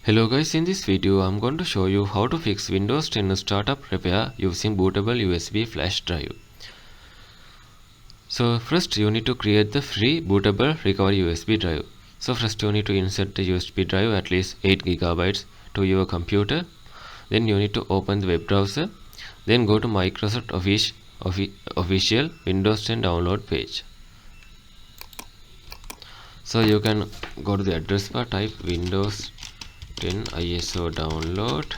Hello guys, in this video I'm going to show you how to fix Windows 10 startup repair using bootable USB flash drive. So first you need to create the free bootable recovery USB drive. So first you need to insert the USB drive at least 8 GB to your computer. Then you need to open the web browser. Then go to Microsoft official Windows 10 download page. So you can go to the address bar, type Windows 10 ISO download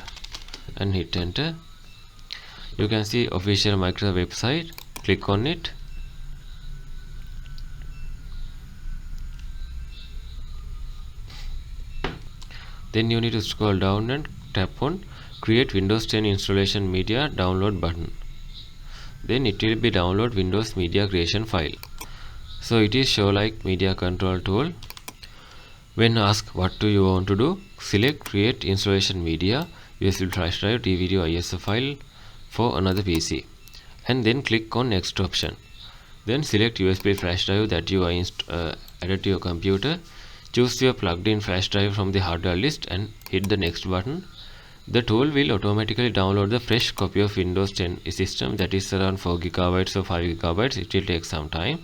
and hit enter. You can see official Microsoft website. Click on it. Then you need to scroll down and tap on create Windows 10 installation media download button. Then it will be download Windows media creation file. So it is show like media control tool. When asked what do you want to do, select create installation media, USB flash drive, DVD or ISO file for another PC, and then click on next option. Then select USB flash drive that you are added to your computer. Choose your plugged in flash drive from the hardware list and hit the next button. The tool will automatically download the fresh copy of Windows 10 system that is around 4 GB or 5 GB. It will take some time.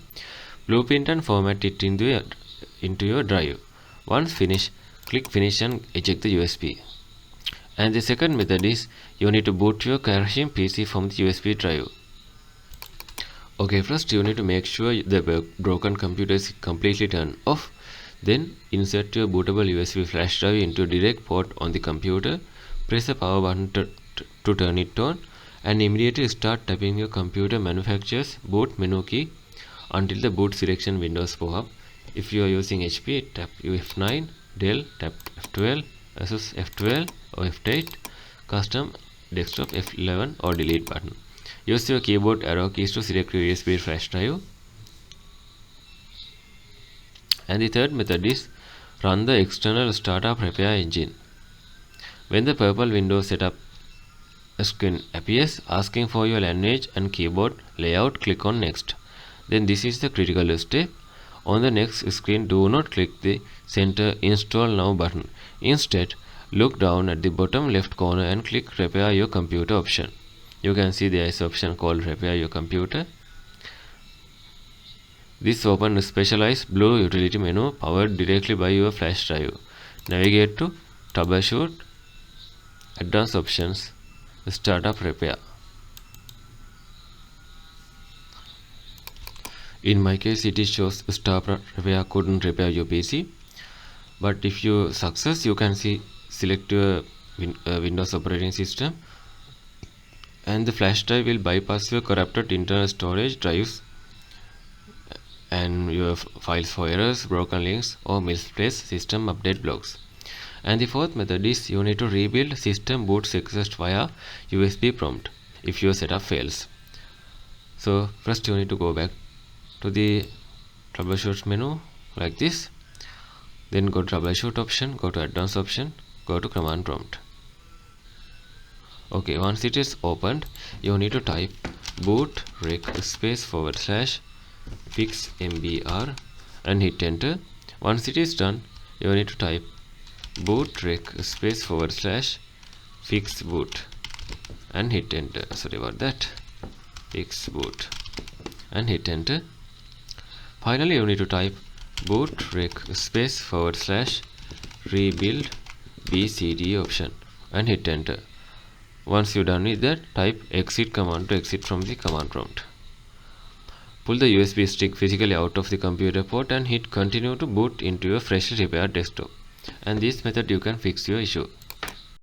Blueprint and format it into your drive. Once finished, click finish and eject the USB. And the second method is you need to boot your crashing PC from the USB drive. Okay, first you need to make sure the broken computer is completely turned off. Then insert your bootable USB flash drive into a direct port on the computer. Press the power button to turn it on and immediately start tapping your computer manufacturer's boot menu key until the boot selection windows pop up. If you are using HP, tap F9, Dell, tap F12, Asus F12 or F8, custom desktop F11 or delete button. Use your keyboard arrow keys to select your USB flash drive. And the third method is run the external startup repair engine. When the purple Windows setup screen appears asking for your language and keyboard layout, click on next. Then this is the critical step. On the next screen, do not click the center install now button. Instead, look down at the bottom left corner and click repair your computer option. You can see there is an option called repair your computer. This opens a specialized blue utility menu powered directly by your flash drive. Navigate to troubleshoot, advanced options, startup repair. In my case, it shows startup repair couldn't repair your PC. But if you success, you can select your Windows operating system, and the flash drive will bypass your corrupted internal storage drives and your files for errors, broken links or misplaced system update blocks. And the fourth method is you need to rebuild system boot success via USB prompt if your setup fails. So first you need to go back to the troubleshoot menu like this. Then go to troubleshoot option, go to advanced option, go to command prompt. Okay, once it is opened, you need to type boot rec / fix mbr and hit enter. Once it is done, you need to type boot rec / fix boot and hit enter. Sorry about that. Fix boot and hit enter. Finally, you need to type boot rec / rebuild bcd option and hit enter. Once you're done with that, type exit command to exit from the command prompt. Pull the USB stick physically out of the computer port and hit continue to boot into your freshly repaired desktop. And this method you can fix your issue.